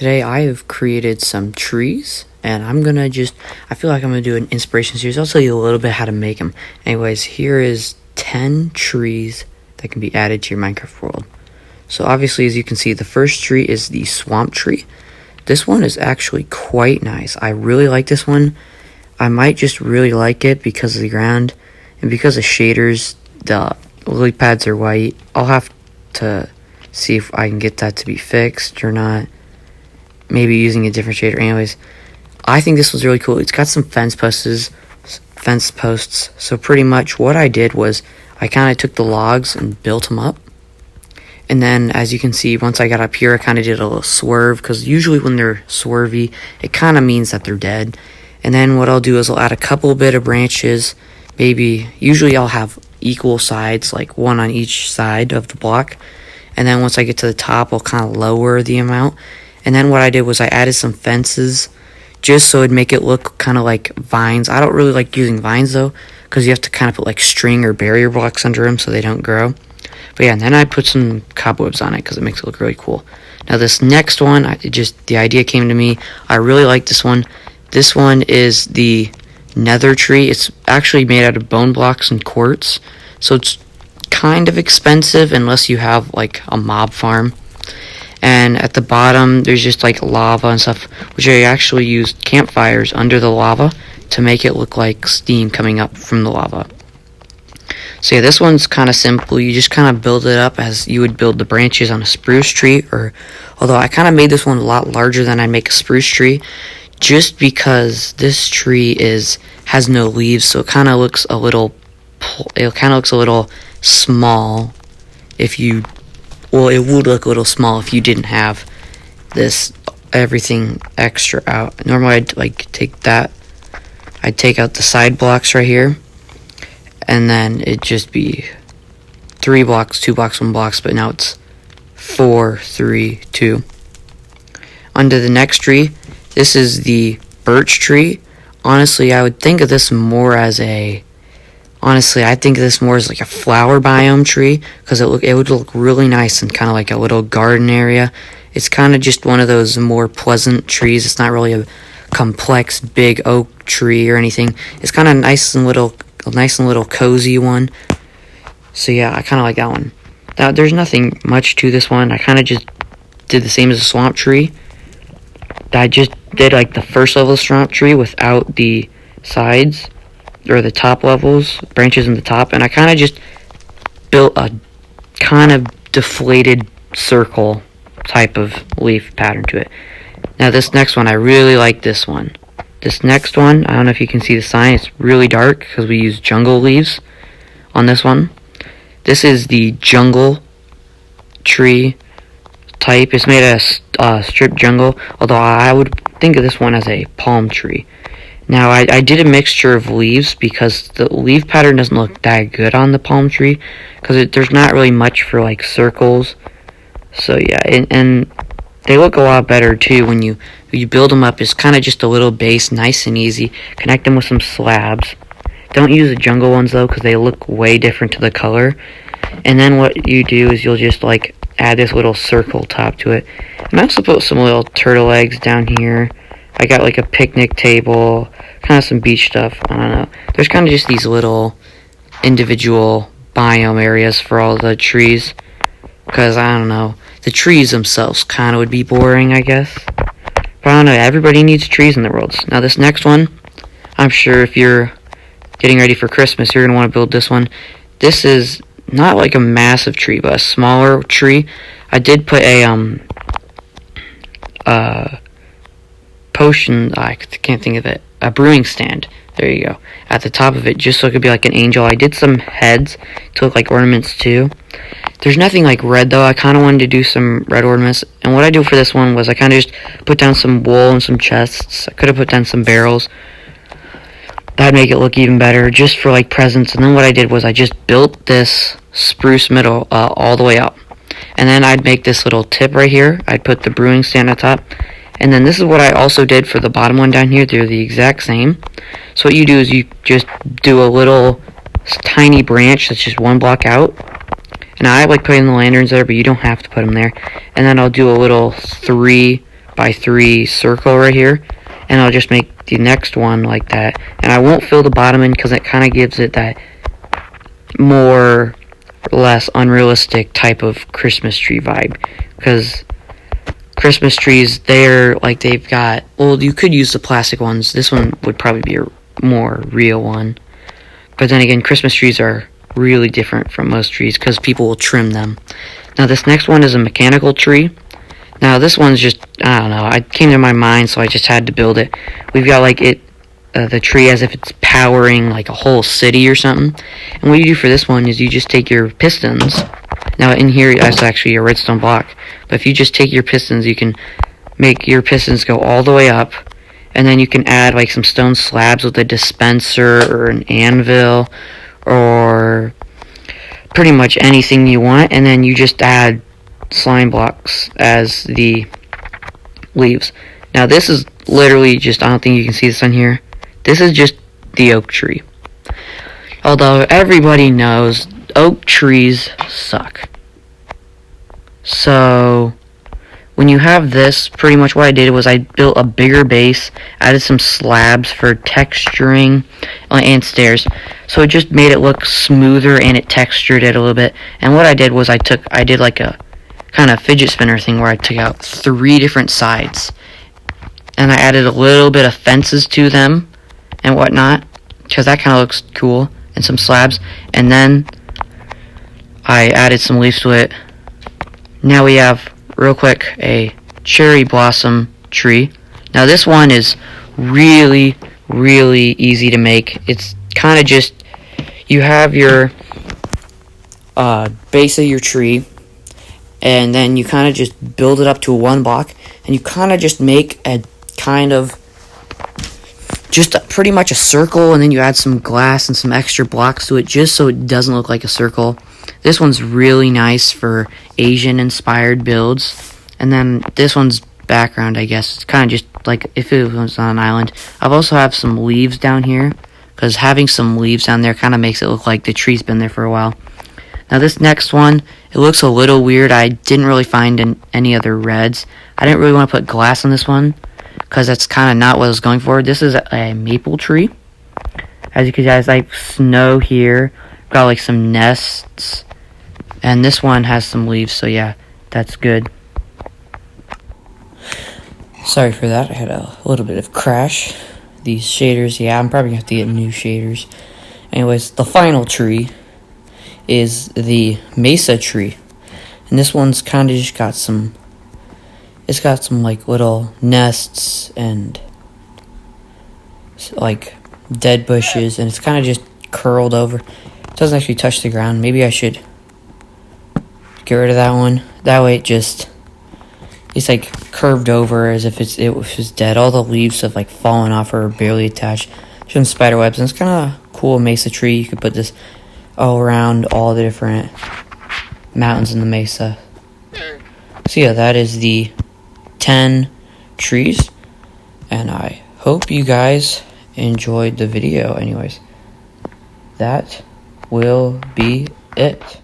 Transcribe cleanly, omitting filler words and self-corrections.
Today I have created some trees, and I feel like I'm gonna do an inspiration series. I'll tell you a little bit how to make them. Anyways, here is 10 trees that can be added to your Minecraft world. So obviously, as you can see, the first tree is the swamp tree. This one is actually quite nice. I really like this one. I might just really like it because of the ground and because of shaders. The lily pads are white. I'll have to see if I can get that to be fixed or not. Maybe using a different shader. Anyways, I think this was really cool. It's got some fence posts. So pretty much what I did was I kind of took the logs and built them up. And then, as you can see, once I got up here, I kind of did a little swerve, because usually when they're swervy, it kind of means that they're dead. And then what I'll do is I'll add a couple bit of branches. Usually I'll have equal sides, like one on each side of the block. And then once I get to the top, I'll kind of lower the amount. And then what I did was I added some fences just so it'd make it look kind of like vines. I don't really like using vines though, because you have to kind of put like string or barrier blocks under them so they don't grow. But yeah, and then I put some cobwebs on it because it makes it look really cool. Now this next one, the idea came to me. I really like this one. This one is the nether tree. It's actually made out of bone blocks and quartz. So it's kind of expensive unless you have like a mob farm. And at the bottom, there's just like lava and stuff, which I actually used campfires under the lava to make it look like steam coming up from the lava. So yeah, this one's kind of simple. You just kind of build it up as you would build the branches on a spruce tree. Although I kind of made this one a lot larger than I'd make a spruce tree, just because this tree has no leaves, so it kind of looks a little small if you. Well, it would look a little small if you didn't have everything extra out. Normally, I'd take out the side blocks right here, and then it'd just be 3 blocks, 2 blocks, 1 blocks, but now it's 4, 3, 2. Under the next tree, this is the birch tree. Honestly, I would think of this more as like a flower biome tree, because it would look really nice and kind of like a little garden area. It's kind of just one of those more pleasant trees. It's not really a complex big oak tree or anything. It's kind of a nice and little cozy one. So yeah, I kind of like that one. Now, there's nothing much to this one. I kind of just did the same as a swamp tree. I just did like the first level swamp tree without the sides, or the top levels, branches in the top, and I kind of just built a kind of deflated circle type of leaf pattern to it. Now this next one, I really like this one. This next one, I don't know if you can see the sign, it's really dark because we use jungle leaves on this one. This is the jungle tree type. It's made out of strip jungle, although I would think of this one as a palm tree. Now, I did a mixture of leaves because the leaf pattern doesn't look that good on the palm tree, because there's not really much for like circles. So yeah, and they look a lot better too when you build them up. It's kind of just a little base, nice and easy. Connect them with some slabs. Don't use the jungle ones though, because they look way different to the color. And then what you do is you'll just like add this little circle top to it. And I also put some little turtle eggs down here. I got like a picnic table, kind of some beach stuff. I don't know. There's kind of just these little individual biome areas for all the trees, because I don't know, the trees themselves kind of would be boring, I guess. But I don't know, everybody needs trees in their worlds. Now this next one, I'm sure if you're getting ready for Christmas, you're going to want to build this one. This is not like a massive tree, but a smaller tree. I did put a potion, I can't think of it, a brewing stand, there you go, at the top of it, just so it could be like an angel. I did some heads to look like ornaments too. There's nothing like red though. I kind of wanted to do some red ornaments, and what I do for this one was I kind of just put down some wool and some chests. I could have put down some barrels. That'd make it look even better, just for like presents. And then what I did was I just built this spruce middle all the way up, and then I'd make this little tip right here. I'd put the brewing stand on top. And then this is what I also did for the bottom one down here. They're the exact same. So what you do is you just do a little tiny branch that's just 1 block out. And I like putting the lanterns there, but you don't have to put them there. And then I'll do a little 3 by 3 circle right here, and I'll just make the next one like that. And I won't fill the bottom in because it kind of gives it that more or less unrealistic type of Christmas tree vibe, because Christmas trees, they're like, they've got, well, you could use the plastic ones. This one would probably be a more real one, but then again, Christmas trees are really different from most trees because people will trim them. Now this next one is a mechanical tree. Now this one's just, I don't know, it came to my mind, so I just had to build it. We've got like the tree as if it's powering like a whole city or something. And what you do for this one is you just take your pistons. Now in here, that's actually a redstone block. But if you just take your pistons, you can make your pistons go all the way up. And then you can add like some stone slabs with a dispenser or an anvil or pretty much anything you want. And then you just add slime blocks as the leaves. Now this is literally just, I don't think you can see this on here. This is just the oak tree. Although everybody knows oak trees suck. So when you have this, pretty much what I did was I built a bigger base, added some slabs for texturing and stairs. So it just made it look smoother and it textured it a little bit. And what I did was I did like a kind of fidget spinner thing where I took out 3 different sides. And I added a little bit of fences to them and whatnot, because that kind of looks cool, and some slabs. And then I added some leaves to it. Now we have, real quick, a cherry blossom tree. Now this one is really, really easy to make. It's kind of just, you have your base of your tree, and then you kind of just build it up to 1 block, and you kind of just make a kind of just pretty much a circle, and then you add some glass and some extra blocks to it just so it doesn't look like a circle. This one's really nice for Asian inspired builds. And then this one's background, I guess, it's kind of just like if it was on an island. I've also have some leaves down here, because having some leaves down there kind of makes it look like the tree's been there for a while. Now this next one, it looks a little weird. I didn't really find any other reds. I didn't really want to put glass on this one, because that's kind of not what I was going for. This is a maple tree. As you can see, it has like snow here. Got like some nests. And this one has some leaves, so yeah, that's good. Sorry for that, I had a little bit of crash. These shaders, yeah, I'm probably going to have to get new shaders. Anyways, the final tree is the mesa tree. And this one's kind of just got some, it's got some like little nests and like dead bushes, and it's kind of just curled over. It doesn't actually touch the ground. Maybe I should get rid of that one. That way it's like curved over as if it was dead. All the leaves have like fallen off or are barely attached to some spider webs, and it's kind of cool mesa tree. You could put this all around all the different mountains in the mesa. So yeah, that is the 10 trees, and I hope you guys enjoyed the video. Anyways, that will be it.